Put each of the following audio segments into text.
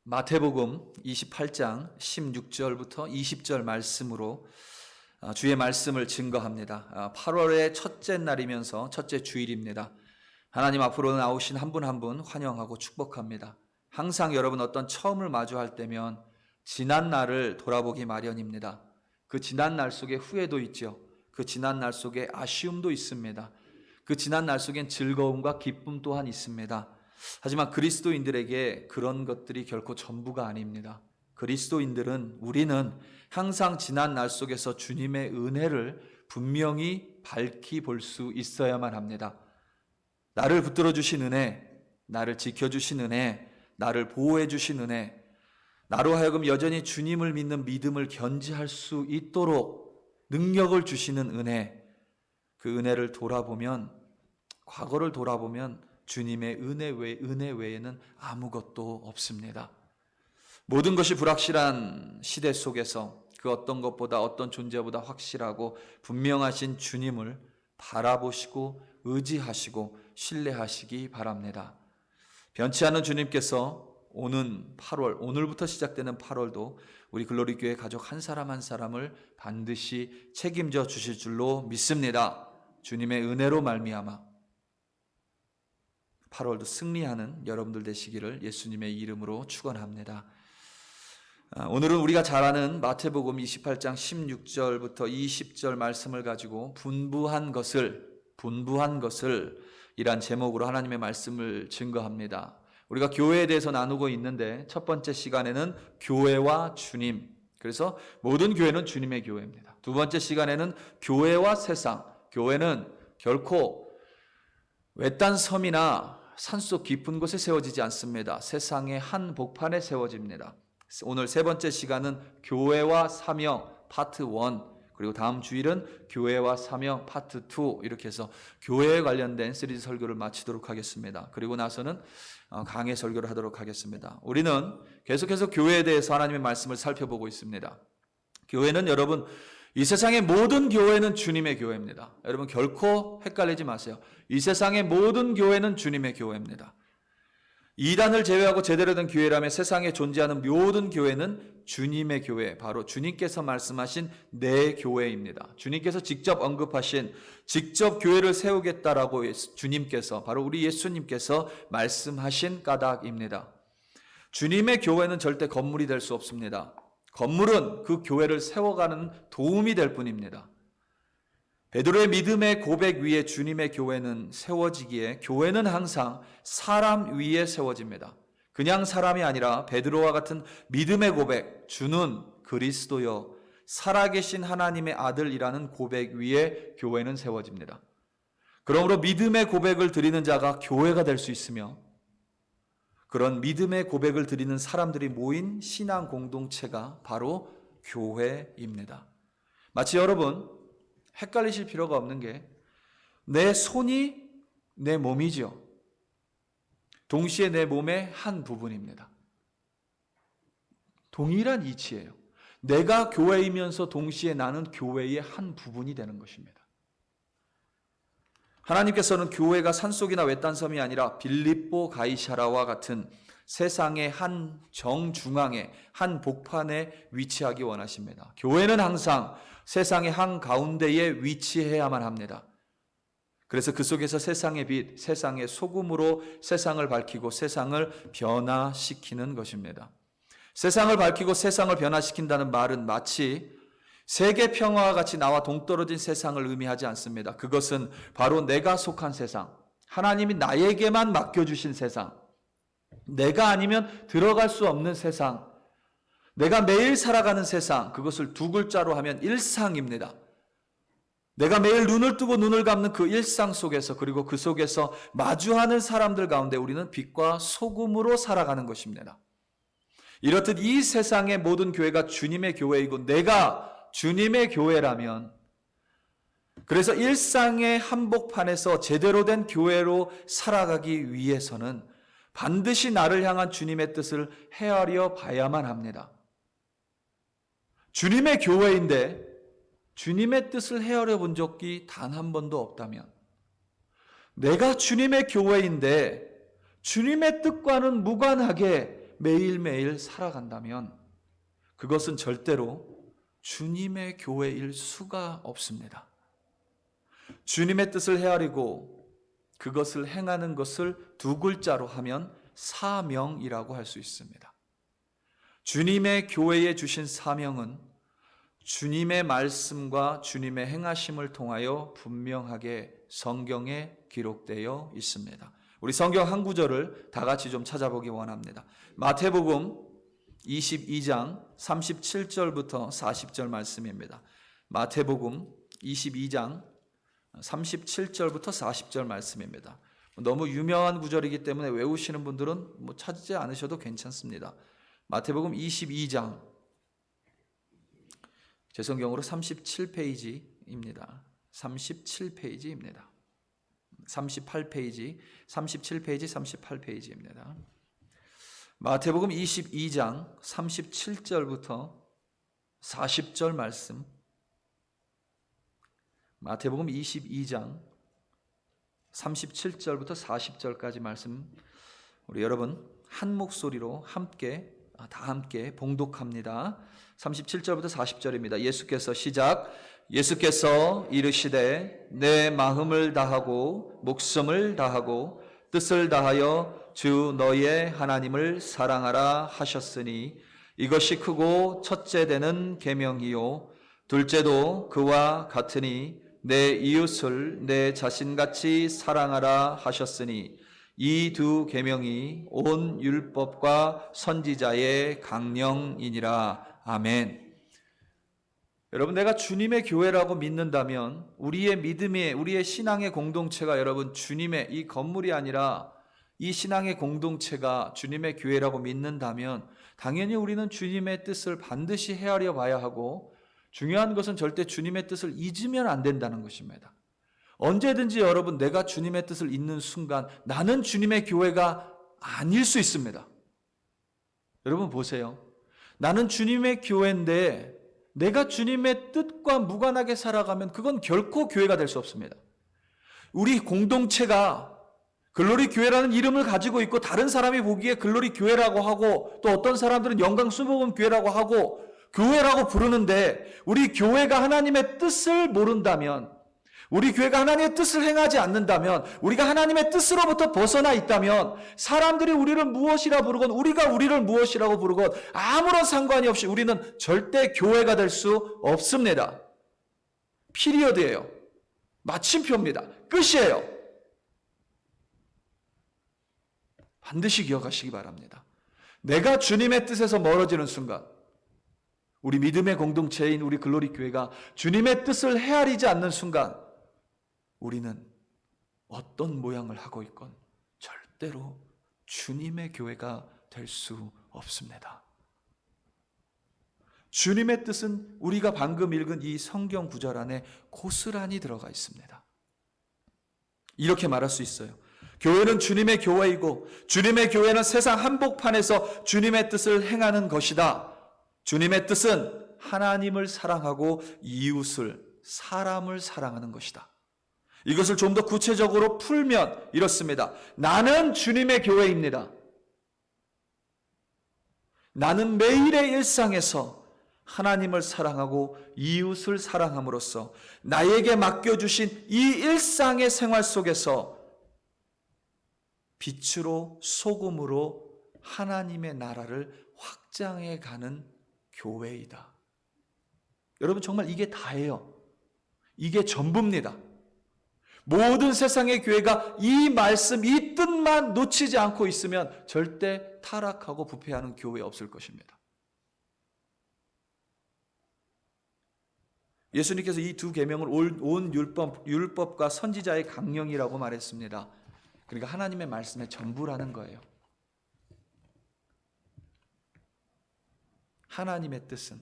마태복음 28장 16절부터 20절 말씀으로 주의 말씀을 증거합니다. 8월의 첫째 날이면서 첫째 주일입니다. 하나님 앞으로 나오신 한 분 한 분 환영하고 축복합니다. 항상 여러분 어떤 처음을 마주할 때면 지난 날을 돌아보기 마련입니다. 그 지난 날 속에 후회도 있죠. 그 지난 날 속에 아쉬움도 있습니다. 그 지난 날 속엔 즐거움과 기쁨 또한 있습니다. 하지만 그리스도인들에게 그런 것들이 결코 전부가 아닙니다. 우리는 항상 지난 날 속에서 주님의 은혜를 분명히 밝히 볼 수 있어야만 합니다. 나를 붙들어 주신 은혜, 나를 지켜주신 은혜, 나를 보호해 주신 은혜, 나로 하여금 여전히 주님을 믿는 믿음을 견지할 수 있도록 능력을 주시는 은혜, 그 은혜를 돌아보면, 과거를 돌아보면 주님의 은혜 외에는 아무것도 없습니다. 모든 것이 불확실한 시대 속에서 그 어떤 것보다 어떤 존재보다 확실하고 분명하신 주님을 바라보시고 의지하시고 신뢰하시기 바랍니다. 변치 않은 주님께서 오는 8월, 오늘부터 시작되는 8월도 우리 글로리교회 가족 한 사람 한 사람을 반드시 책임져 주실 줄로 믿습니다. 주님의 은혜로 말미암아 8월도 승리하는 여러분들 되시기를 예수님의 이름으로 축원합니다. 오늘은 우리가 잘 아는 마태복음 28장 16절부터 20절 말씀을 가지고 분부한 것을 이란 제목으로 하나님의 말씀을 증거합니다. 우리가 교회에 대해서 나누고 있는데 첫 번째 시간에는 교회와 주님, 그래서 모든 교회는 주님의 교회입니다. 두 번째 시간에는 교회와 세상, 교회는 결코 외딴 섬이나 산속 깊은 곳에 세워지지 않습니다. 세상의 한 복판에 세워집니다. 오늘 세 번째 시간은 교회와 사명 파트 1, 그리고 다음 주일은 교회와 사명 파트 2, 이렇게 해서 교회에 관련된 시리즈 설교를 마치도록 하겠습니다. 그리고 나서는 강해 설교를 하도록 하겠습니다. 우리는 계속해서 교회에 대해서 하나님의 말씀을 살펴보고 있습니다. 교회는 여러분, 이 세상의 모든 교회는 주님의 교회입니다. 여러분 결코 헷갈리지 마세요. 이 세상의 모든 교회는 주님의 교회입니다. 이단을 제외하고 제대로 된 교회라면 세상에 존재하는 모든 교회는 주님의 교회, 바로 주님께서 말씀하신 내 교회입니다. 주님께서 직접 언급하신, 직접 교회를 세우겠다라고 주님께서, 바로 우리 예수님께서 말씀하신 까닭입니다. 주님의 교회는 절대 건물이 될 수 없습니다. 건물은 그 교회를 세워가는 도움이 될 뿐입니다. 베드로의 믿음의 고백 위에 주님의 교회는 세워지기에 교회는 항상 사람 위에 세워집니다. 그냥 사람이 아니라 베드로와 같은 믿음의 고백, 주는 그리스도여 살아계신 하나님의 아들이라는 고백 위에 교회는 세워집니다. 그러므로 믿음의 고백을 드리는 자가 교회가 될 수 있으며, 그런 믿음의 고백을 드리는 사람들이 모인 신앙 공동체가 바로 교회입니다. 마치 여러분 헷갈리실 필요가 없는 게, 내 손이 내 몸이죠. 동시에 내 몸의 한 부분입니다. 동일한 이치예요. 내가 교회이면서 동시에 나는 교회의 한 부분이 되는 것입니다. 하나님께서는 교회가 산속이나 외딴 섬이 아니라 빌립보 가이사라와 같은 세상의 한 정중앙에, 한 복판에 위치하기 원하십니다. 교회는 항상 세상의 한 가운데에 위치해야만 합니다. 그래서 그 속에서 세상의 빛, 세상의 소금으로 세상을 밝히고 세상을 변화시키는 것입니다. 세상을 밝히고 세상을 변화시킨다는 말은 마치 세계 평화와 같이 나와 동떨어진 세상을 의미하지 않습니다. 그것은 바로 내가 속한 세상, 하나님이 나에게만 맡겨주신 세상, 내가 아니면 들어갈 수 없는 세상, 내가 매일 살아가는 세상, 그것을 두 글자로 하면 일상입니다. 내가 매일 눈을 뜨고 눈을 감는 그 일상 속에서, 그리고 그 속에서 마주하는 사람들 가운데 우리는 빛과 소금으로 살아가는 것입니다. 이렇듯 이 세상의 모든 교회가 주님의 교회이고 내가 주님의 교회라면, 그래서 일상의 한복판에서 제대로 된 교회로 살아가기 위해서는 반드시 나를 향한 주님의 뜻을 헤아려 봐야만 합니다. 주님의 교회인데 주님의 뜻을 헤아려 본 적이 단 한 번도 없다면, 내가 주님의 교회인데 주님의 뜻과는 무관하게 매일매일 살아간다면 그것은 절대로 주님의 교회일 수가 없습니다. 주님의 뜻을 헤아리고 그것을 행하는 것을 두 글자로 하면 사명이라고 할 수 있습니다. 주님의 교회에 주신 사명은 주님의 말씀과 주님의 행하심을 통하여 분명하게 성경에 기록되어 있습니다. 우리 성경 한 구절을 다 같이 좀 찾아보기 원합니다. 마태복음 22장 37절부터 40절 말씀입니다. 마태복음 22장 37절부터 40절 말씀입니다. 너무 유명한 구절이기 때문에 외우시는 분들은 찾지 않으셔도 괜찮습니다. 마태복음 22장, 제 성경으로 37페이지입니다. 37페이지입니다. 38페이지, 37페이지, 38페이지입니다. 마태복음 22장 37절부터 40절 말씀, 마태복음 22장 37절부터 40절까지 말씀, 우리 여러분 한 목소리로 다 함께 봉독합니다. 37절부터 40절입니다. 예수께서 시작. 예수께서 이르시되 내 마음을 다하고 목숨을 다하고 뜻을 다하여 주 너의 하나님을 사랑하라 하셨으니 이것이 크고 첫째 되는 계명이요 둘째도 그와 같으니 내 이웃을 내 자신같이 사랑하라 하셨으니 이 두 계명이 온 율법과 선지자의 강령이니라. 아멘. 여러분, 내가 주님의 교회라고 믿는다면 우리의 믿음의, 우리의 신앙의 공동체가 여러분 주님의 이 건물이 아니라 이 신앙의 공동체가 주님의 교회라고 믿는다면 당연히 우리는 주님의 뜻을 반드시 헤아려 봐야 하고, 중요한 것은 절대 주님의 뜻을 잊으면 안 된다는 것입니다. 언제든지 여러분 내가 주님의 뜻을 잊는 순간 나는 주님의 교회가 아닐 수 있습니다. 여러분 보세요. 나는 주님의 교회인데 내가 주님의 뜻과 무관하게 살아가면 그건 결코 교회가 될 수 없습니다. 우리 공동체가 글로리 교회라는 이름을 가지고 있고 다른 사람이 보기에 글로리 교회라고 하고 또 어떤 사람들은 영광 수목원 교회라고 하고 교회라고 부르는데, 우리 교회가 하나님의 뜻을 모른다면, 우리 교회가 하나님의 뜻을 행하지 않는다면, 우리가 하나님의 뜻으로부터 벗어나 있다면 사람들이 우리를 무엇이라 부르건 우리가 우리를 무엇이라고 부르건 아무런 상관이 없이 우리는 절대 교회가 될 수 없습니다. 피리어드예요. 마침표입니다. 끝이에요. 반드시 기억하시기 바랍니다. 내가 주님의 뜻에서 멀어지는 순간, 우리 믿음의 공동체인 우리 글로리 교회가 주님의 뜻을 헤아리지 않는 순간 우리는 어떤 모양을 하고 있건 절대로 주님의 교회가 될 수 없습니다. 주님의 뜻은 우리가 방금 읽은 이 성경 구절 안에 고스란히 들어가 있습니다. 이렇게 말할 수 있어요. 교회는 주님의 교회이고 주님의 교회는 세상 한복판에서 주님의 뜻을 행하는 것이다. 주님의 뜻은 하나님을 사랑하고 이웃을, 사람을 사랑하는 것이다. 이것을 좀 더 구체적으로 풀면 이렇습니다. 나는 주님의 교회입니다. 나는 매일의 일상에서 하나님을 사랑하고 이웃을 사랑함으로써 나에게 맡겨주신 이 일상의 생활 속에서 빛으로 소금으로 하나님의 나라를 확장해 가는 교회이다. 여러분 정말 이게 다예요. 이게 전부입니다. 모든 세상의 교회가 이 말씀, 이 뜻만 놓치지 않고 있으면 절대 타락하고 부패하는 교회 없을 것입니다. 예수님께서 이 두 계명을 온 율법과 선지자의 강령이라고 말했습니다. 그러니까 하나님의 말씀의 전부라는 거예요. 하나님의 뜻은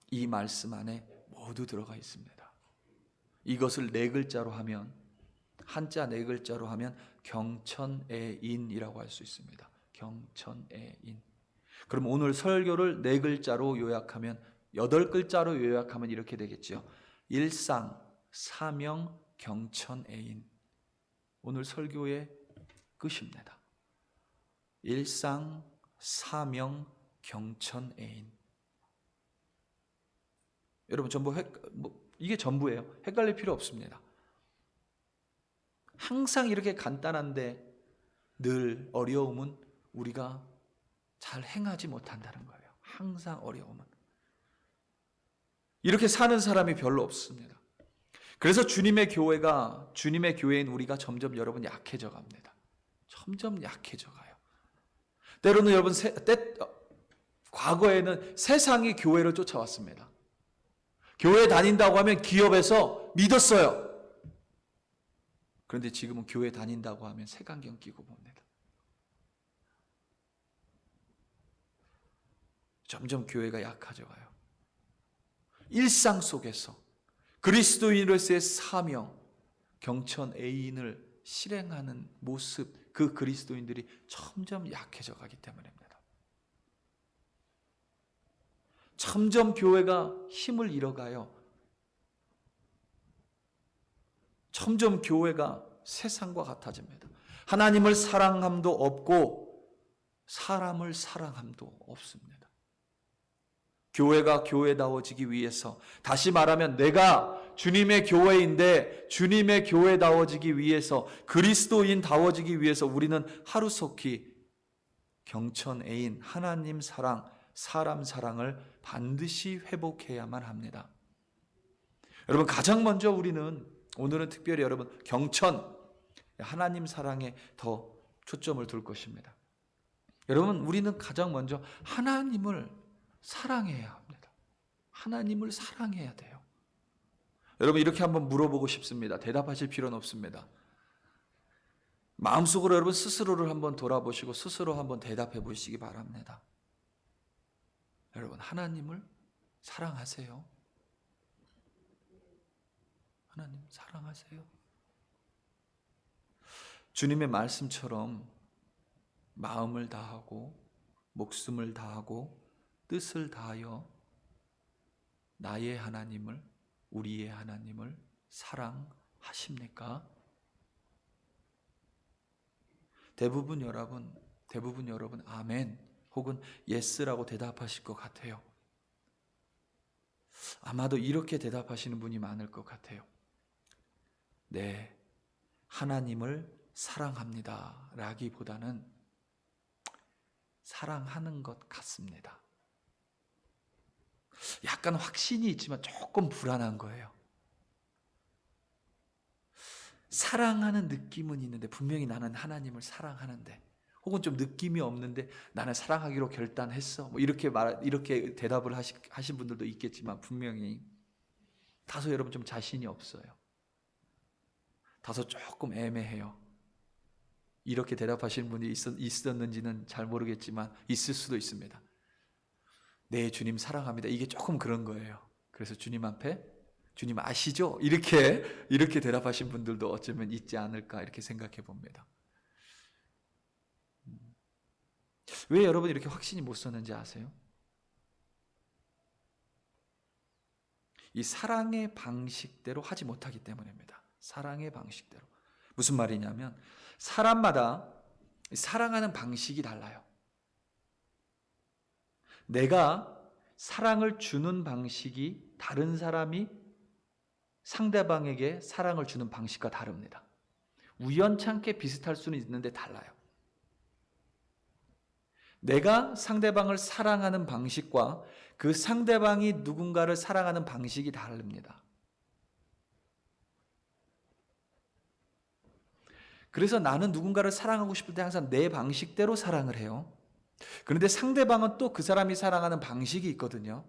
이 말씀 안에 모두 들어가 있습니다. 이것을 네 글자로 하면, 한자 네 글자로 하면 경천애인이라고 할 수 있습니다. 경천애인. 그럼 오늘 설교를 네 글자로 요약하면, 8글자로 요약하면 이렇게 되겠죠. 일상, 사명, 경천애인. 오늘 설교의 끝입니다. 일상, 사명, 경천, 애인. 여러분 전부 이게 전부예요. 헷갈릴 필요 없습니다. 항상 이렇게 간단한데 늘 어려움은 우리가 잘 행하지 못한다는 거예요. 항상 어려움은. 이렇게 사는 사람이 별로 없습니다. 그래서 주님의 교회인 우리가 점점 여러분 약해져 갑니다. 점점 약해져 가요. 때로는 여러분 과거에는 세상이 교회를 쫓아왔습니다. 교회 다닌다고 하면 기업에서 믿었어요. 그런데 지금은 교회 다닌다고 하면 색안경 끼고 봅니다. 점점 교회가 약해져 가요. 일상 속에서 그리스도인으로서의 사명, 경천, 애인을 실행하는 모습, 그 그리스도인들이 점점 약해져 가기 때문입니다. 점점 교회가 힘을 잃어가요. 점점 교회가 세상과 같아집니다. 하나님을 사랑함도 없고 사람을 사랑함도 없습니다. 교회가 교회다워지기 위해서, 다시 말하면 내가 주님의 교회인데 주님의 교회다워지기 위해서, 그리스도인다워지기 위해서 우리는 하루속히 경천, 애인, 하나님 사랑, 사람 사랑을 반드시 회복해야만 합니다. 여러분 가장 먼저 우리는 오늘은 특별히 여러분 경천, 하나님 사랑에 더 초점을 둘 것입니다. 여러분 우리는 가장 먼저 하나님을 사랑해야 합니다. 하나님을 사랑해야 돼요. 여러분 이렇게 한번 물어보고 싶습니다. 대답하실 필요는 없습니다. 마음속으로 여러분 스스로를 한번 돌아보시고 스스로 한번 대답해 보시기 바랍니다. 여러분 하나님을 사랑하세요? 하나님 사랑하세요? 주님의 말씀처럼 마음을 다하고 목숨을 다하고 뜻을 다하여 나의 하나님을, 우리의 하나님을 사랑하십니까? 대부분 여러분 아멘 혹은 예스라고 대답하실 것 같아요. 아마도 이렇게 대답하시는 분이 많을 것 같아요. 네, 하나님을 사랑합니다 라기보다는 사랑하는 것 같습니다. 약간 확신이 있지만 조금 불안한 거예요. 사랑하는 느낌은 있는데 분명히 나는 하나님을 사랑하는데, 혹은 좀 느낌이 없는데 나는 사랑하기로 결단했어, 뭐 이렇게 대답을 하신 분들도 있겠지만 분명히 다소 여러분 좀 자신이 없어요. 다소 조금 애매해요. 이렇게 대답하시는 분이 있었는지는 잘 모르겠지만 있을 수도 있습니다. 네, 주님 사랑합니다. 이게 조금 그런 거예요. 그래서 주님 앞에 주님 아시죠? 이렇게 대답하신 분들도 어쩌면 있지 않을까 이렇게 생각해 봅니다. 왜 여러분 이렇게 확신이 못 섰는지 아세요? 이 사랑의 방식대로 하지 못하기 때문입니다. 사랑의 방식대로. 무슨 말이냐면 사람마다 사랑하는 방식이 달라요. 내가 사랑을 주는 방식이 다른 사람이 상대방에게 사랑을 주는 방식과 다릅니다. 우연찮게 비슷할 수는 있는데 달라요. 내가 상대방을 사랑하는 방식과 그 상대방이 누군가를 사랑하는 방식이 다릅니다. 그래서 나는 누군가를 사랑하고 싶을 때 항상 내 방식대로 사랑을 해요. 그런데 상대방은 또 그 사람이 사랑하는 방식이 있거든요.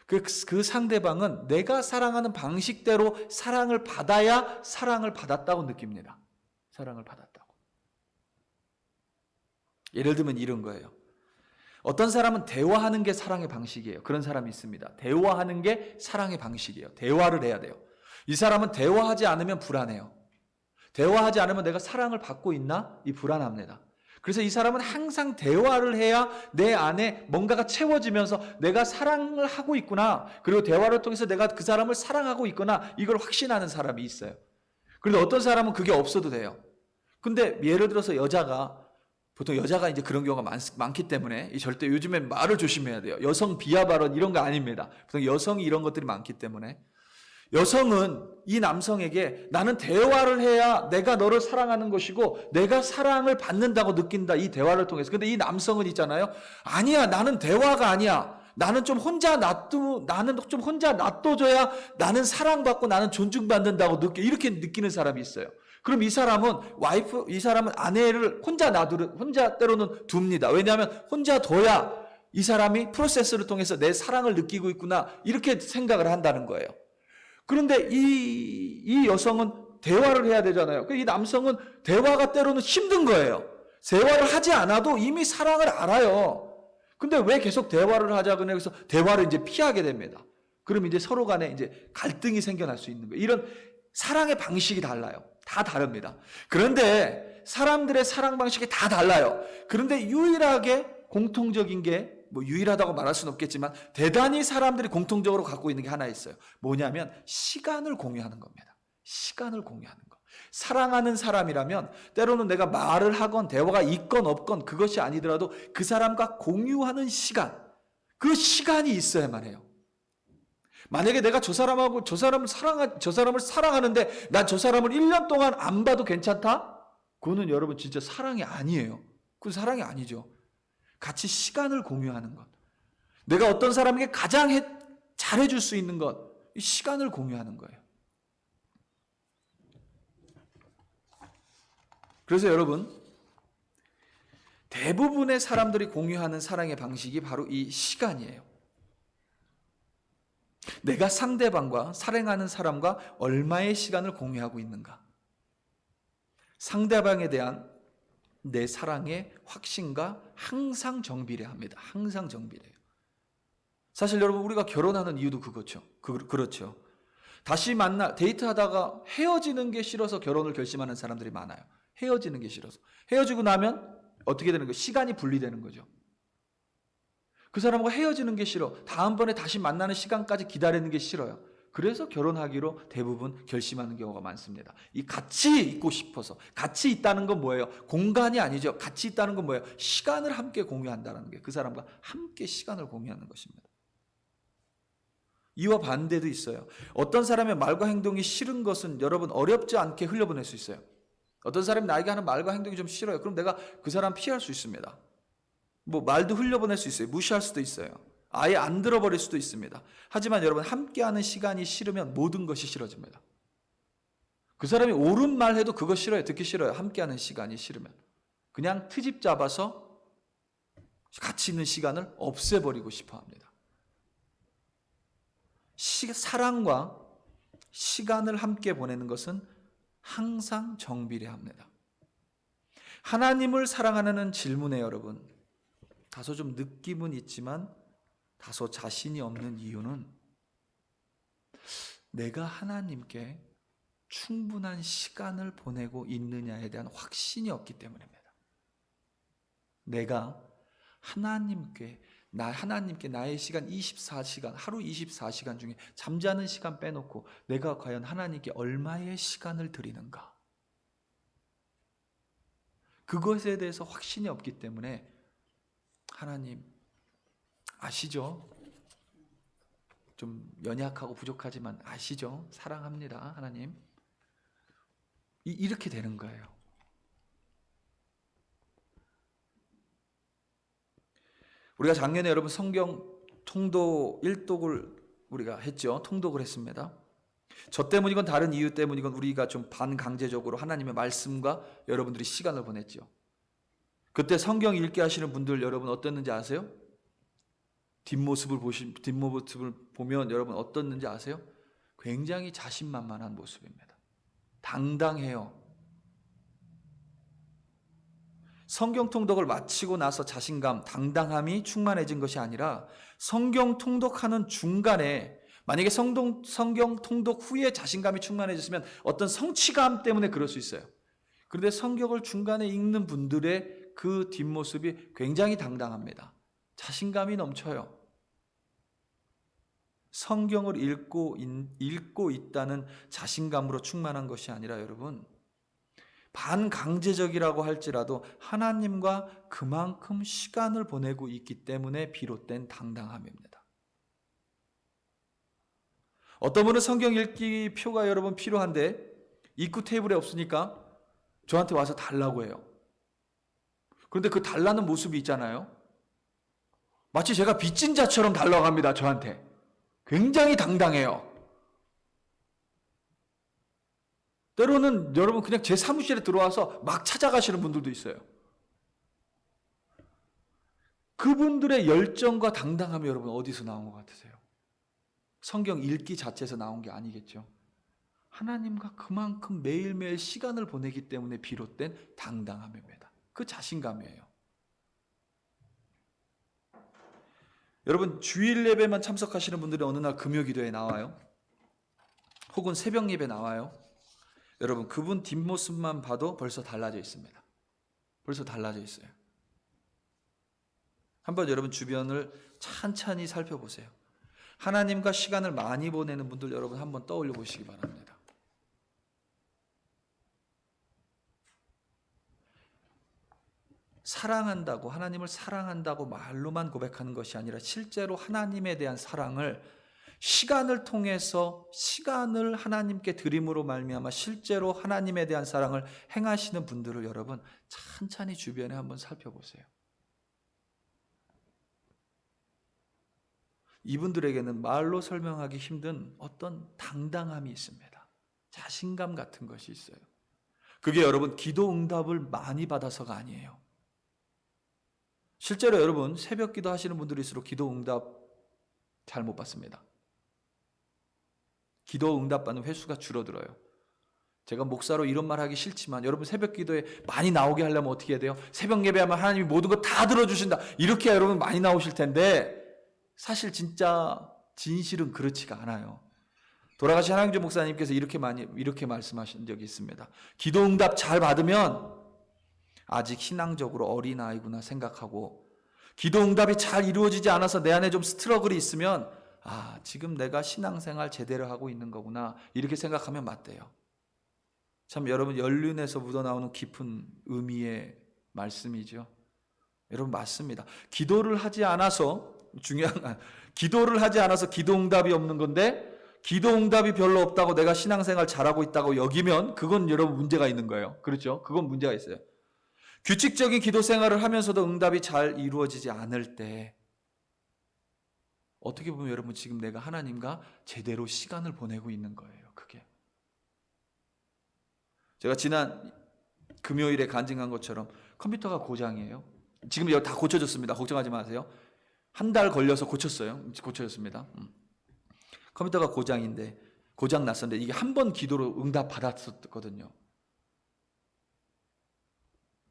그 상대방은 내가 사랑하는 방식대로 사랑을 받아야 사랑을 받았다고 느낍니다. 사랑을 받았다고. 예를 들면 이런 거예요. 어떤 사람은 대화하는 게 사랑의 방식이에요. 그런 사람이 있습니다. 대화하는 게 사랑의 방식이에요. 대화를 해야 돼요. 이 사람은 대화하지 않으면 불안해요. 대화하지 않으면 내가 사랑을 받고 있나? 이 불안합니다. 그래서 이 사람은 항상 대화를 해야 내 안에 뭔가가 채워지면서 내가 사랑을 하고 있구나, 그리고 대화를 통해서 내가 그 사람을 사랑하고 있구나, 이걸 확신하는 사람이 있어요. 그런데 어떤 사람은 그게 없어도 돼요. 근데 예를 들어서 보통 여자가 이제 그런 경우가 많기 때문에 절대 요즘엔 말을 조심해야 돼요. 여성 비하 발언 이런 거 아닙니다. 보통 여성이 이런 것들이 많기 때문에 여성은 이 남성에게 나는 대화를 해야 내가 너를 사랑하는 것이고 내가 사랑을 받는다고 느낀다. 이 대화를 통해서. 근데 이 남성은 있잖아요. 아니야, 나는 대화가 아니야. 나는 좀 혼자 놔둬줘야 나는 사랑받고 나는 존중받는다고 이렇게 느끼는 사람이 있어요. 그럼 이 사람은 아내를 혼자 때로는 둡니다. 왜냐하면 혼자 둬야 이 사람이 프로세스를 통해서 내 사랑을 느끼고 있구나. 이렇게 생각을 한다는 거예요. 그런데 이 여성은 대화를 해야 되잖아요. 이 남성은 대화가 때로는 힘든 거예요. 대화를 하지 않아도 이미 사랑을 알아요. 근데 왜 계속 대화를 하자 그래서 대화를 이제 피하게 됩니다. 그럼 이제 서로 간에 이제 갈등이 생겨날 수 있는 거예요. 이런 사랑의 방식이 달라요. 다 다릅니다. 그런데 사람들의 사랑 방식이 다 달라요. 그런데 유일하게 공통적인 게 유일하다고 말할 수는 없겠지만 대단히 사람들이 공통적으로 갖고 있는 게 하나 있어요. 뭐냐면 시간을 공유하는 겁니다. 시간을 공유하는 거. 사랑하는 사람이라면 때로는 내가 말을 하건 대화가 있건 없건 그것이 아니더라도 그 사람과 공유하는 시간, 그 시간이 있어야만 해요. 만약에 내가 저 사람을 사랑하는데 난 저 사람을 1년 동안 안 봐도 괜찮다? 그거는 여러분 진짜 사랑이 아니에요. 그건 사랑이 아니죠. 같이 시간을 공유하는 것. 내가 어떤 사람에게 가장 잘해줄 수 있는 것. 이 시간을 공유하는 거예요. 그래서 여러분, 대부분의 사람들이 공유하는 사랑의 방식이 바로 이 시간이에요. 내가 상대방과 사랑하는 사람과 얼마의 시간을 공유하고 있는가. 상대방에 대한 내 사랑의 확신과 항상 정비례합니다. 항상 정비례해요. 사실 여러분 우리가 결혼하는 이유도 그렇죠. 다시 데이트하다가 헤어지는 게 싫어서 결혼을 결심하는 사람들이 많아요. 헤어지는 게 싫어서. 헤어지고 나면 어떻게 되는 거예요? 시간이 분리되는 거죠. 그 사람과 헤어지는 게 싫어. 다음번에 다시 만나는 시간까지 기다리는 게 싫어요. 그래서 결혼하기로 대부분 결심하는 경우가 많습니다. 이 같이 있고 싶어서. 같이 있다는 건 뭐예요? 공간이 아니죠. 같이 있다는 건 뭐예요? 시간을 함께 공유한다는 게 그 사람과 함께 시간을 공유하는 것입니다. 이와 반대도 있어요. 어떤 사람의 말과 행동이 싫은 것은 여러분 어렵지 않게 흘려보낼 수 있어요. 어떤 사람이 나에게 하는 말과 행동이 좀 싫어요. 그럼 내가 그 사람 피할 수 있습니다. 말도 흘려보낼 수 있어요. 무시할 수도 있어요. 아예 안 들어버릴 수도 있습니다. 하지만 여러분 함께하는 시간이 싫으면 모든 것이 싫어집니다. 그 사람이 옳은 말 해도 그거 싫어요. 듣기 싫어요. 함께하는 시간이 싫으면. 그냥 트집 잡아서 같이 있는 시간을 없애버리고 싶어 합니다. 사랑과 시간을 함께 보내는 것은 항상 정비례합니다. 하나님을 사랑하는 질문에 여러분 다소 좀 느낌은 있지만 다소 자신이 없는 이유는 내가 하나님께 충분한 시간을 보내고 있느냐에 대한 확신이 없기 때문입니다. 내가 하나님께 나의 시간 24시간, 하루 24시간 중에 잠자는 시간 빼놓고 내가 과연 하나님께 얼마의 시간을 드리는가? 그것에 대해서 확신이 없기 때문에 하나님 아시죠? 좀 연약하고 부족하지만 아시죠? 사랑합니다, 하나님. 이렇게 되는 거예요. 우리가 작년에 여러분 성경 통독 1독을 우리가 했죠. 통독을 했습니다. 저 때문이건 다른 이유 때문이건 우리가 좀 반강제적으로 하나님의 말씀과 여러분들이 시간을 보냈죠. 그때 성경 읽게 하시는 분들 여러분 어땠는지 아세요? 뒷모습을 보면 여러분 어떻는지 아세요? 굉장히 자신만만한 모습입니다. 당당해요. 성경 통독을 마치고 나서 자신감, 당당함이 충만해진 것이 아니라 성경 통독하는 중간에 만약에 성경 통독 후에 자신감이 충만해졌으면 어떤 성취감 때문에 그럴 수 있어요. 그런데 성경을 중간에 읽는 분들의 그 뒷모습이 굉장히 당당합니다. 자신감이 넘쳐요. 성경을 읽고 있다는 자신감으로 충만한 것이 아니라 여러분 반강제적이라고 할지라도 하나님과 그만큼 시간을 보내고 있기 때문에 비롯된 당당함입니다. 어떤 분은 성경 읽기 표가 여러분 필요한데 입구 테이블에 없으니까 저한테 와서 달라고 해요. 그런데 그 달라는 모습이 있잖아요. 마치 제가 빚진 자처럼 달라고 합니다. 저한테. 굉장히 당당해요. 때로는 여러분 그냥 제 사무실에 들어와서 막 찾아가시는 분들도 있어요. 그분들의 열정과 당당함이 여러분 어디서 나온 것 같으세요? 성경 읽기 자체에서 나온 게 아니겠죠. 하나님과 그만큼 매일매일 시간을 보내기 때문에 비롯된 당당함입니다. 그 자신감이에요. 여러분 주일 예배만 참석하시는 분들이 어느 날 금요 기도에 나와요. 혹은 새벽 예배 나와요. 여러분 그분 뒷모습만 봐도 벌써 달라져 있습니다. 벌써 달라져 있어요. 한번 여러분 주변을 찬찬히 살펴보세요. 하나님과 시간을 많이 보내는 분들 여러분 한번 떠올려 보시기 바랍니다. 사랑한다고, 하나님을 사랑한다고 말로만 고백하는 것이 아니라 실제로 하나님에 대한 사랑을 시간을 통해서 시간을 하나님께 드림으로 말미암아 실제로 하나님에 대한 사랑을 행하시는 분들을 여러분 찬찬히 주변에 한번 살펴보세요. 이분들에게는 말로 설명하기 힘든 어떤 당당함이 있습니다. 자신감 같은 것이 있어요. 그게 여러분 기도 응답을 많이 받아서가 아니에요. 실제로 여러분 새벽 기도 하시는 분들일수록 기도 응답 잘 못 받습니다. 기도 응답받는 횟수가 줄어들어요. 제가 목사로 이런 말 하기 싫지만 여러분 새벽 기도에 많이 나오게 하려면 어떻게 해야 돼요? 새벽 예배하면 하나님이 모든 거 다 들어주신다. 이렇게 여러분 많이 나오실 텐데 사실 진짜 진실은 그렇지가 않아요. 돌아가신 한영주 목사님께서 이렇게 말씀하신 적이 있습니다. 기도 응답 잘 받으면 아직 신앙적으로 어린아이구나 생각하고 기도 응답이 잘 이루어지지 않아서 내 안에 좀 스트러글이 있으면 지금 내가 신앙생활 제대로 하고 있는 거구나 이렇게 생각하면 맞대요. 참 여러분 연륜에서 묻어나오는 깊은 의미의 말씀이죠. 여러분 맞습니다. 기도를 하지 않아서 기도 응답이 없는 건데 기도 응답이 별로 없다고 내가 신앙생활 잘하고 있다고 여기면 그건 여러분 문제가 있는 거예요. 그렇죠? 그건 문제가 있어요. 규칙적인 기도 생활을 하면서도 응답이 잘 이루어지지 않을 때 어떻게 보면 여러분 지금 내가 하나님과 제대로 시간을 보내고 있는 거예요. 그게. 제가 지난 금요일에 간증한 것처럼 컴퓨터가 고장이에요. 지금 다 고쳐졌습니다. 걱정하지 마세요. 한 달 걸려서 고쳐졌습니다. 컴퓨터가 고장 났었는데 이게 한 번 기도로 응답 받았었거든요.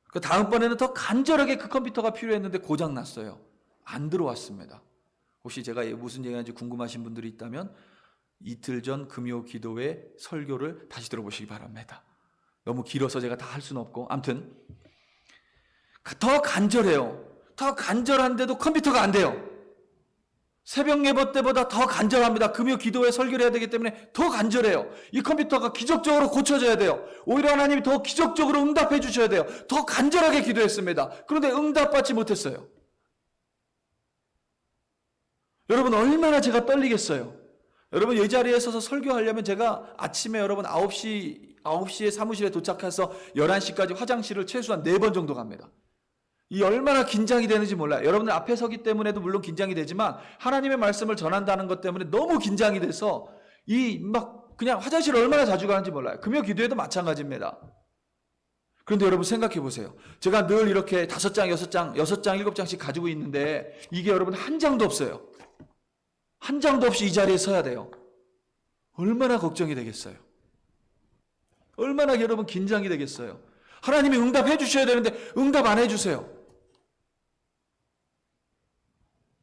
그 다음번에는 더 간절하게 그 컴퓨터가 필요했는데 고장 났어요. 안 들어왔습니다. 혹시 제가 무슨 얘기하는지 궁금하신 분들이 있다면 이틀 전 금요 기도회 설교를 다시 들어보시기 바랍니다. 너무 길어서 제가 다 할 수는 없고 아무튼 더 간절해요. 더 간절한데도 컴퓨터가 안 돼요. 새벽 예배 때보다 더 간절합니다. 금요 기도회 설교를 해야 되기 때문에 더 간절해요. 이 컴퓨터가 기적적으로 고쳐져야 돼요. 오히려 하나님이 더 기적적으로 응답해 주셔야 돼요. 더 간절하게 기도했습니다. 그런데 응답받지 못했어요. 여러분 얼마나 제가 떨리겠어요. 여러분 이 자리에 서서 설교하려면 제가 아침에 여러분 9시에 사무실에 도착해서 11시까지 화장실을 최소한 4번 정도 갑니다. 이 얼마나 긴장이 되는지 몰라요. 여러분들 앞에 서기 때문에도 물론 긴장이 되지만 하나님의 말씀을 전한다는 것 때문에 너무 긴장이 돼서 그냥 화장실을 얼마나 자주 가는지 몰라요. 금요 기도회도 마찬가지입니다. 그런데 여러분 생각해 보세요. 제가 늘 이렇게 5장, 6장, 7장씩 가지고 있는데 이게 여러분 한 장도 없어요. 한 장도 없이 이 자리에 서야 돼요. 얼마나 걱정이 되겠어요. 얼마나 여러분 긴장이 되겠어요. 하나님이 응답해 주셔야 되는데 응답 안 해주세요.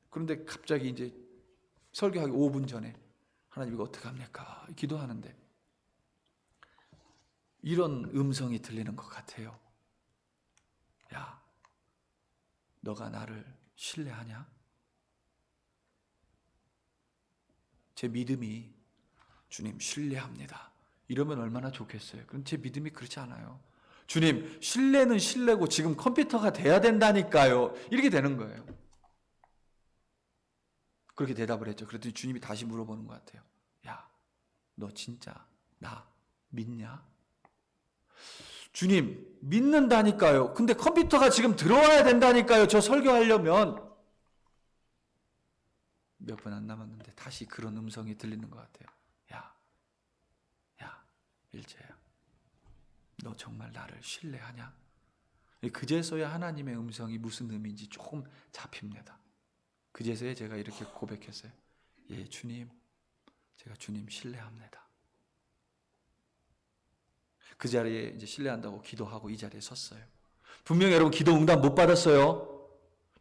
그런데 갑자기 이제 설교하기 5분 전에 하나님 이거 어떡합니까? 기도하는데 이런 음성이 들리는 것 같아요. 야, 너가 나를 신뢰하냐? 제 믿음이 주님 신뢰합니다. 이러면 얼마나 좋겠어요. 그런데 제 믿음이 그렇지 않아요. 주님, 신뢰는 신뢰고 지금 컴퓨터가 돼야 된다니까요. 이렇게 되는 거예요. 그렇게 대답을 했죠. 그랬더니 주님이 다시 물어보는 것 같아요. 야, 너 진짜 나 믿냐? 주님, 믿는다니까요. 근데 컴퓨터가 지금 들어와야 된다니까요. 저 설교하려면. 몇 분 안 남았는데 다시 그런 음성이 들리는 것 같아요. 야, 일제야. 너 정말 나를 신뢰하냐? 그제서야 하나님의 음성이 무슨 의미인지 조금 잡힙니다. 그제서야 제가 이렇게 고백했어요. 예, 주님, 제가 주님 신뢰합니다. 그 자리에 이제 신뢰한다고 기도하고 이 자리에 섰어요. 분명히 여러분 기도 응답 못 받았어요.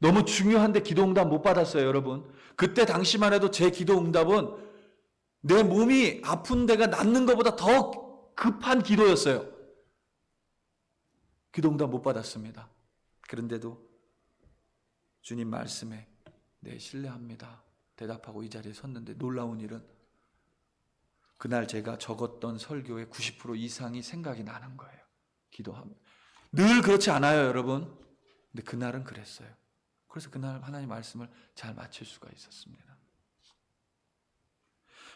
너무 중요한데 기도 응답 못 받았어요, 여러분. 그때 당시만 해도 제 기도 응답은 내 몸이 아픈 데가 낫는 것보다 더 급한 기도였어요. 기도 응답 못 받았습니다. 그런데도 주님 말씀에 네, 신뢰합니다. 대답하고 이 자리에 섰는데 놀라운 일은 그날 제가 적었던 설교의 90% 이상이 생각이 나는 거예요. 기도하면. 늘 그렇지 않아요, 여러분. 근데 그날은 그랬어요. 그래서 그날 하나님 말씀을 잘 맞출 수가 있었습니다.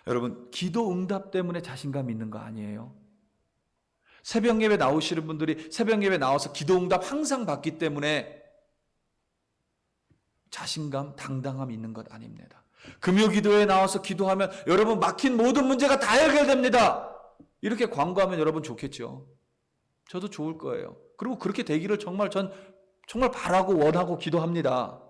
여러분, 기도 응답 때문에 자신감 있는 거 아니에요? 새벽 예배 나오시는 분들이 새벽 예배 나와서 기도 응답 항상 받기 때문에 자신감, 당당함 있는 것 아닙니다. 금요 기도에 나와서 기도하면 여러분 막힌 모든 문제가 다 해결됩니다. 이렇게 광고하면 여러분 좋겠죠. 저도 좋을 거예요. 그리고 그렇게 되기를 전 정말 바라고 원하고 기도합니다.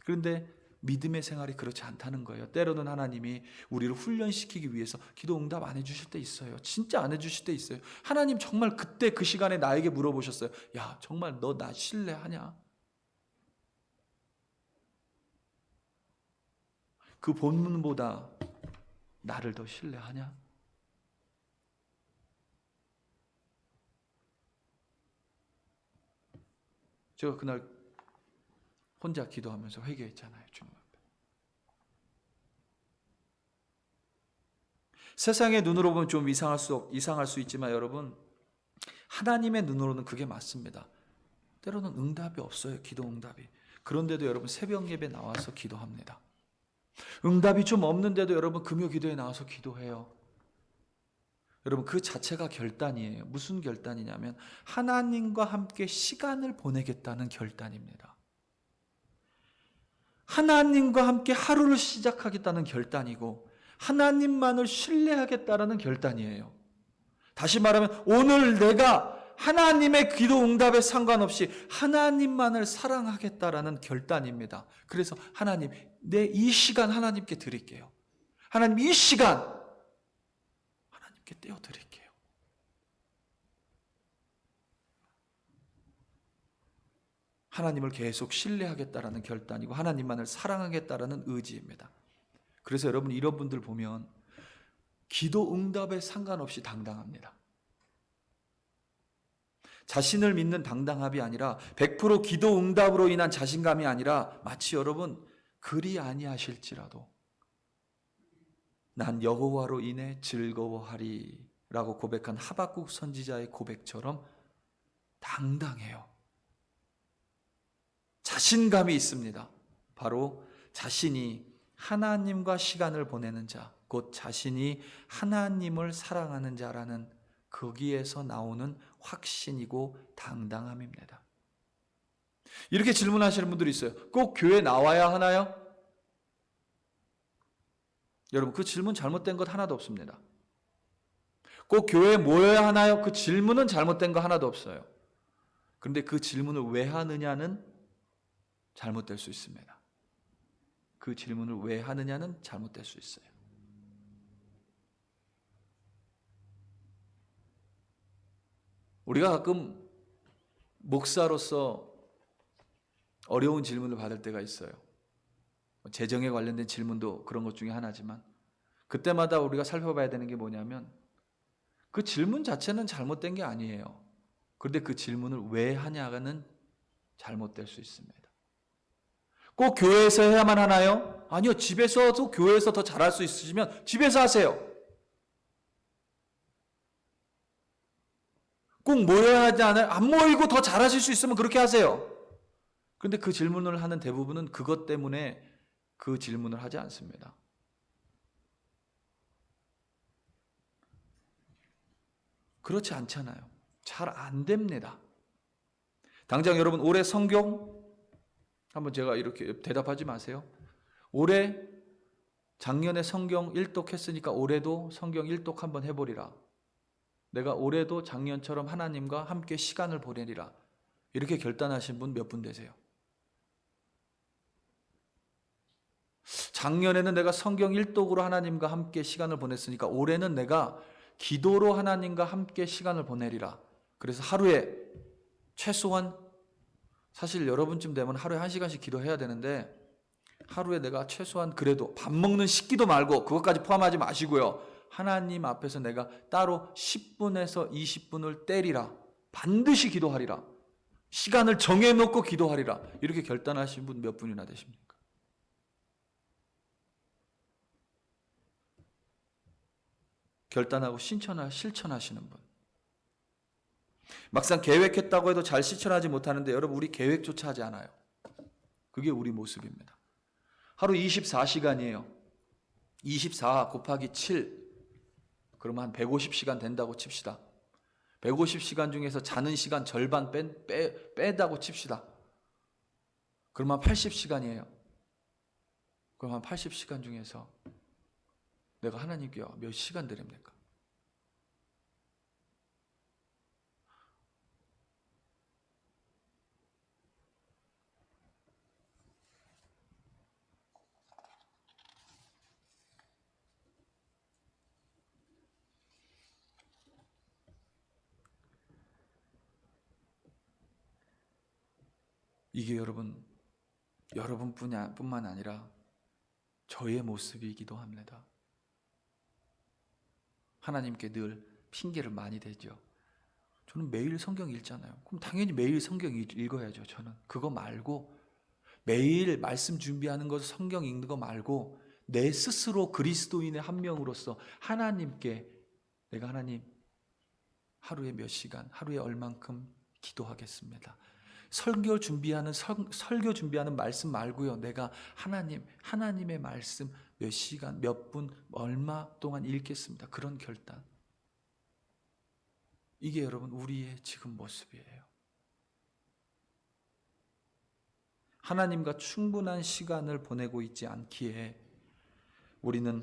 그런데 믿음의 생활이 그렇지 않다는 거예요. 때로는 하나님이 우리를 훈련시키기 위해서 기도 응답 안 해주실 때 있어요. 진짜 안 해주실 때 있어요. 하나님 정말 그때 그 시간에 나에게 물어보셨어요. 야, 정말 너 나 신뢰하냐? 그 본문보다 나를 더 신뢰하냐? 제가 그날 혼자 기도하면서 회개했잖아요, 주님 앞에. 세상의 눈으로 보면 좀 이상할 수 있지만 여러분, 하나님의 눈으로는 그게 맞습니다. 때로는 응답이 없어요, 기도 응답이. 그런데도 여러분 새벽 예배 나와서 기도합니다. 응답이 좀 없는데도 여러분 금요 기도에 나와서 기도해요. 여러분 그 자체가 결단이에요. 무슨 결단이냐면 하나님과 함께 시간을 보내겠다는 결단입니다. 하나님과 함께 하루를 시작하겠다는 결단이고 하나님만을 신뢰하겠다는 결단이에요. 다시 말하면 오늘 내가 하나님의 기도 응답에 상관없이 하나님만을 사랑하겠다라는 결단입니다. 그래서 하나님, 내 이 시간 하나님께 드릴게요. 하나님 이 시간 하나님께 떼어드릴게요. 하나님을 계속 신뢰하겠다라는 결단이고 하나님만을 사랑하겠다라는 의지입니다. 그래서 여러분 이런 분들 보면 기도 응답에 상관없이 당당합니다. 자신을 믿는 당당함이 아니라 100% 기도 응답으로 인한 자신감이 아니라 마치 여러분 그리 아니하실지라도 난 여호와로 인해 즐거워하리 라고 고백한 하박국 선지자의 고백처럼 당당해요. 자신감이 있습니다. 바로 자신이 하나님과 시간을 보내는 자, 곧 자신이 하나님을 사랑하는 자라는 거기에서 나오는 확신이고 당당함입니다. 이렇게 질문하시는 분들이 있어요. 꼭 교회 나와야 하나요? 여러분 그 질문 잘못된 것 하나도 없습니다. 꼭 교회에 모여야 하나요? 그 질문은 잘못된 거 하나도 없어요. 그런데 그 질문을 왜 하느냐는 잘못될 수 있습니다. 그 질문을 왜 하느냐는 잘못될 수 있어요. 우리가 가끔 목사로서 어려운 질문을 받을 때가 있어요. 재정에 관련된 질문도 그런 것 중에 하나지만 그때마다 우리가 살펴봐야 되는 게 뭐냐면 그 질문 자체는 잘못된 게 아니에요. 그런데 그 질문을 왜 하냐는 잘못될 수 있습니다. 꼭 교회에서 해야만 하나요? 아니요. 집에서도 교회에서 더 잘할 수 있으시면 집에서 하세요. 꼭 모여야 하지 않아요? 안 모이고 더 잘하실 수 있으면 그렇게 하세요. 그런데 그 질문을 하는 대부분은 그것 때문에 그 질문을 하지 않습니다. 그렇지 않잖아요. 잘 안 됩니다. 당장 여러분 올해 성경 한번 제가 이렇게 대답하지 마세요. 올해 작년에 성경 1독 했으니까 올해도 성경 1독 한번 해보리라. 내가 올해도 작년처럼 하나님과 함께 시간을 보내리라. 이렇게 결단하신 분 몇 분 되세요? 작년에는 내가 성경 1독으로 하나님과 함께 시간을 보냈으니까 올해는 내가 기도로 하나님과 함께 시간을 보내리라. 그래서 하루에 최소한 사실 여러분쯤 되면 하루에 1시간씩 기도해야 되는데 하루에 내가 최소한 그래도 밥 먹는 식기도 말고 그것까지 포함하지 마시고요. 하나님 앞에서 내가 따로 10분에서 20분을 때리라. 반드시 기도하리라. 시간을 정해놓고 기도하리라. 이렇게 결단하신 분 몇 분이나 되십니까? 결단하고 실천하시는 분. 막상 계획했다고 해도 잘 실천하지 못하는데 여러분 우리 계획조차 하지 않아요. 그게 우리 모습입니다. 하루 24시간이에요. 24 곱하기 7 그러면 한 150시간 된다고 칩시다. 150시간 중에서 자는 시간 절반 빼다고 칩시다. 그러면 80시간이에요. 그럼 한 80시간 중에서 내가 하나님께 몇 시간 드립니까? 이게 여러분뿐만 아니라 저의 모습이기도 합니다. 하나님께 늘 핑계를 많이 대죠. 저는 매일 성경 읽잖아요. 그럼 당연히 매일 성경 읽어야죠. 저는 그거 말고 매일 말씀 준비하는 것, 성경 읽는 거 말고 내 스스로 그리스도인의 한 명으로서 하나님께 내가 하나님 하루에 몇 시간, 하루에 얼만큼 기도하겠습니다. 설교 준비하는 말씀 말고요. 내가 하나님의 말씀 몇 시간, 몇 분, 얼마 동안 읽겠습니다. 그런 결단. 이게 여러분 우리의 지금 모습이에요. 하나님과 충분한 시간을 보내고 있지 않기에 우리는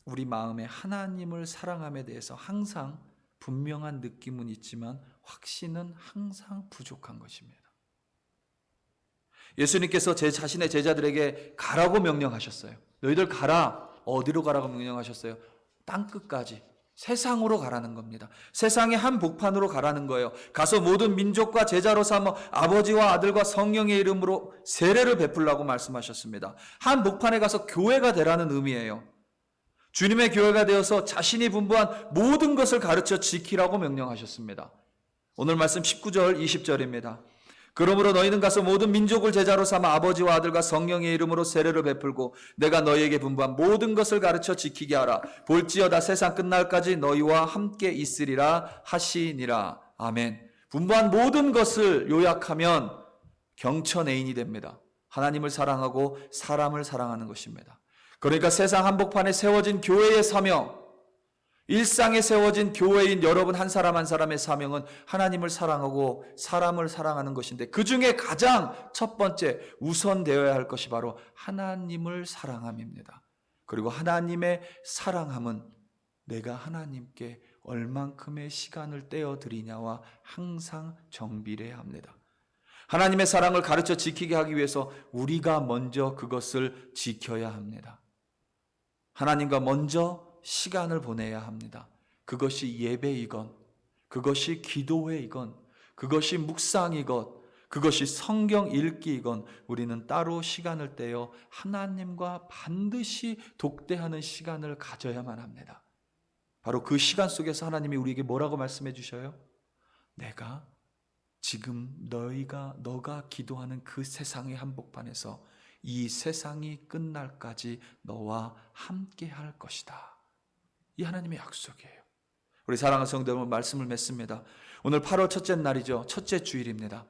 우리 마음에 하나님을 사랑함에 대해서 항상 분명한 느낌은 있지만 확신은 항상 부족한 것입니다. 예수님께서 제 자신의 제자들에게 가라고 명령하셨어요. 너희들 가라. 어디로 가라고 명령하셨어요? 땅끝까지. 세상으로 가라는 겁니다. 세상의 한복판으로 가라는 거예요. 가서 모든 민족과 제자로 삼아 아버지와 아들과 성령의 이름으로 세례를 베풀라고 말씀하셨습니다. 한복판에 가서 교회가 되라는 의미예요. 주님의 교회가 되어서 자신이 분부한 모든 것을 가르쳐 지키라고 명령하셨습니다. 오늘 말씀 19절 20절입니다. 그러므로 너희는 가서 모든 민족을 제자로 삼아 아버지와 아들과 성령의 이름으로 세례를 베풀고 내가 너희에게 분부한 모든 것을 가르쳐 지키게 하라. 볼지어다 세상 끝날까지 너희와 함께 있으리라 하시니라. 아멘. 분부한 모든 것을 요약하면 경천애인이 됩니다. 하나님을 사랑하고 사람을 사랑하는 것입니다. 그러니까 세상 한복판에 세워진 교회의 사명, 일상에 세워진 교회인 여러분 한 사람 한 사람의 사명은 하나님을 사랑하고 사람을 사랑하는 것인데 그 중에 가장 첫 번째 우선되어야 할 것이 바로 하나님을 사랑함입니다. 그리고 하나님의 사랑함은 내가 하나님께 얼만큼의 시간을 떼어드리냐와 항상 정비례해야 합니다. 하나님의 사랑을 가르쳐 지키게 하기 위해서 우리가 먼저 그것을 지켜야 합니다. 하나님과 먼저 시간을 보내야 합니다. 그것이 예배이건, 그것이 기도회이건, 그것이 묵상이건, 그것이 성경 읽기이건 우리는 따로 시간을 떼어 하나님과 반드시 독대하는 시간을 가져야만 합니다. 바로 그 시간 속에서 하나님이 우리에게 뭐라고 말씀해 주셔요? 내가 지금 너가 기도하는 그 세상의 한복판에서 이 세상이 끝날까지 너와 함께 할 것이다. 이 하나님의 약속이에요. 우리 사랑하는 성도 여러분, 말씀을 맺습니다. 오늘 8월 첫째 날이죠. 첫째 주일입니다.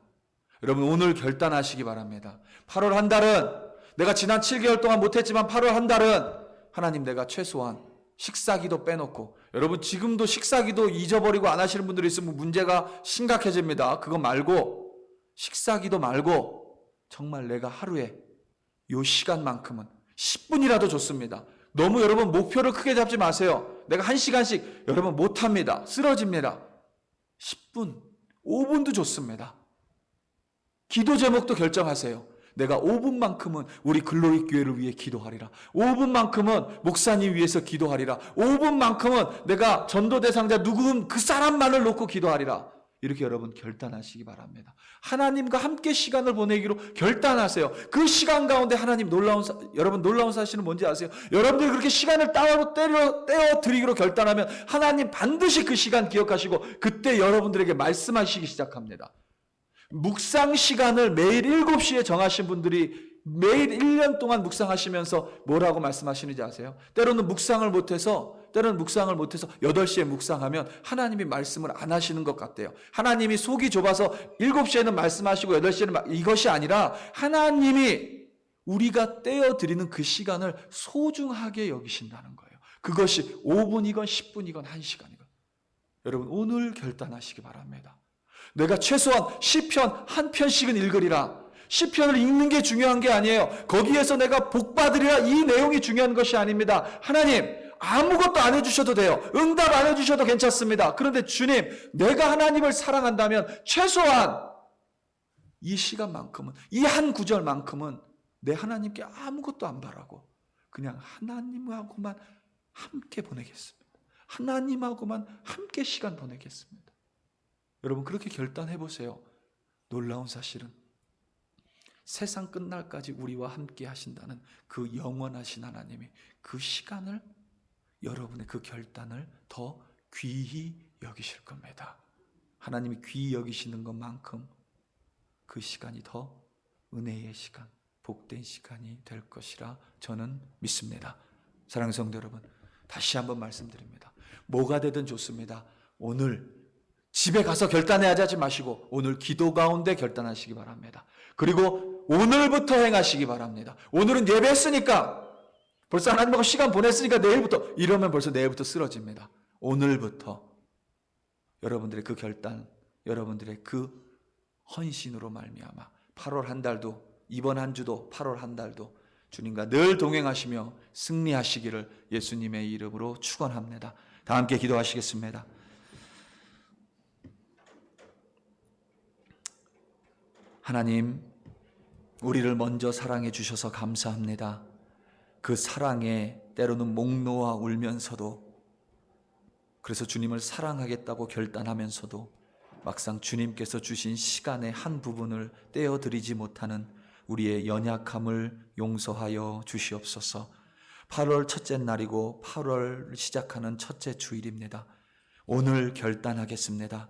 여러분, 오늘 결단하시기 바랍니다. 8월 한 달은 내가 지난 7개월 동안 못했지만 8월 한 달은 하나님, 내가 최소한 식사기도 빼놓고, 여러분 지금도 식사기도 잊어버리고 안 하시는 분들이 있으면 문제가 심각해집니다. 그거 말고, 식사기도 말고 정말 내가 하루에 요 시간만큼은 10분이라도 좋습니다. 너무 여러분 목표를 크게 잡지 마세요. 내가 1시간씩 여러분 못합니다. 쓰러집니다. 10분, 5분도 좋습니다. 기도 제목도 결정하세요. 내가 5분만큼은 우리 글로리 교회를 위해 기도하리라. 5분만큼은 목사님 위해서 기도하리라. 5분만큼은 내가 전도 대상자 누군 그 사람만을 놓고 기도하리라. 이렇게 여러분 결단하시기 바랍니다. 하나님과 함께 시간을 보내기로 결단하세요. 그 시간 가운데 하나님 여러분 놀라운 사실은 뭔지 아세요? 여러분들이 그렇게 시간을 떼어 드리기로 결단하면 하나님 반드시 그 시간 기억하시고 그때 여러분들에게 말씀하시기 시작합니다. 묵상 시간을 매일 7시에 정하신 분들이 매일 1년 동안 묵상하시면서 뭐라고 말씀하시는지 아세요? 때로는 묵상을 못해서 8시에 묵상하면 하나님이 말씀을 안 하시는 것 같대요. 하나님이 속이 좁아서 7시에는 말씀하시고 8시에는 이것이 아니라 하나님이 우리가 떼어드리는 그 시간을 소중하게 여기신다는 거예요. 그것이 5분이건 10분이건 1시간이건. 여러분, 오늘 결단하시기 바랍니다. 내가 최소한 시편 한 편씩은 읽으리라. 시편을 읽는 게 중요한 게 아니에요. 거기에서 내가 복 받으리라, 이 내용이 중요한 것이 아닙니다. 하나님, 아무것도 안 해주셔도 돼요. 응답 안 해주셔도 괜찮습니다. 그런데 주님, 내가 하나님을 사랑한다면 최소한 이 시간만큼은, 이 한 구절만큼은 내 하나님께 아무것도 안 바라고 그냥 하나님하고만 함께 보내겠습니다. 하나님하고만 함께 시간 보내겠습니다. 여러분, 그렇게 결단해 보세요. 놀라운 사실은 세상 끝날까지 우리와 함께 하신다는 그 영원하신 하나님이 그 시간을, 여러분의 그 결단을 더 귀히 여기실 겁니다. 하나님이 귀히 여기시는 것만큼 그 시간이 더 은혜의 시간, 복된 시간이 될 것이라 저는 믿습니다. 사랑하는 성도 여러분, 다시 한번 말씀드립니다. 뭐가 되든 좋습니다. 오늘 집에 가서 결단해야 하지 마시고 오늘 기도 가운데 결단하시기 바랍니다. 그리고 오늘부터 행하시기 바랍니다. 오늘은 예배했으니까, 벌써 하나님하고 시간 보냈으니까 내일부터, 이러면 벌써 내일부터 쓰러집니다. 오늘부터 여러분들의 그 결단, 여러분들의 그 헌신으로 말미암아 8월 한 달도, 이번 한 주도 8월 한 달도 주님과 늘 동행하시며 승리하시기를 예수님의 이름으로 축원합니다. 다 함께 기도하시겠습니다. 하나님, 우리를 먼저 사랑해 주셔서 감사합니다. 그 사랑에 때로는 목 놓아 울면서도, 그래서 주님을 사랑하겠다고 결단하면서도 막상 주님께서 주신 시간의 한 부분을 떼어드리지 못하는 우리의 연약함을 용서하여 주시옵소서. 8월 첫째 날이고 8월 시작하는 첫째 주일입니다. 오늘 결단하겠습니다.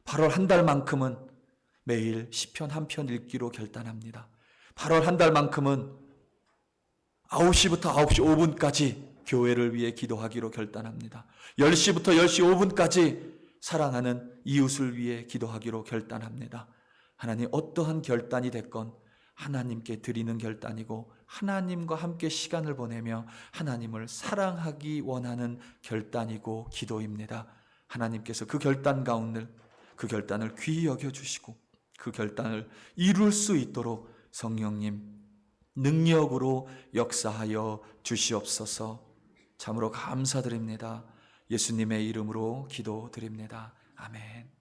8월 한 달만큼은 매일 시편 한 편 읽기로 결단합니다. 8월 한 달만큼은 9시부터 9시 5분까지 교회를 위해 기도하기로 결단합니다. 10시부터 10시 5분까지 사랑하는 이웃을 위해 기도하기로 결단합니다. 하나님, 어떠한 결단이 됐건 하나님께 드리는 결단이고 하나님과 함께 시간을 보내며 하나님을 사랑하기 원하는 결단이고 기도입니다. 하나님께서 그 결단 가운데 그 결단을 귀히 여겨주시고 그 결단을 이룰 수 있도록 성령님 능력으로 역사하여 주시옵소서. 참으로 감사드립니다. 예수님의 이름으로 기도드립니다. 아멘.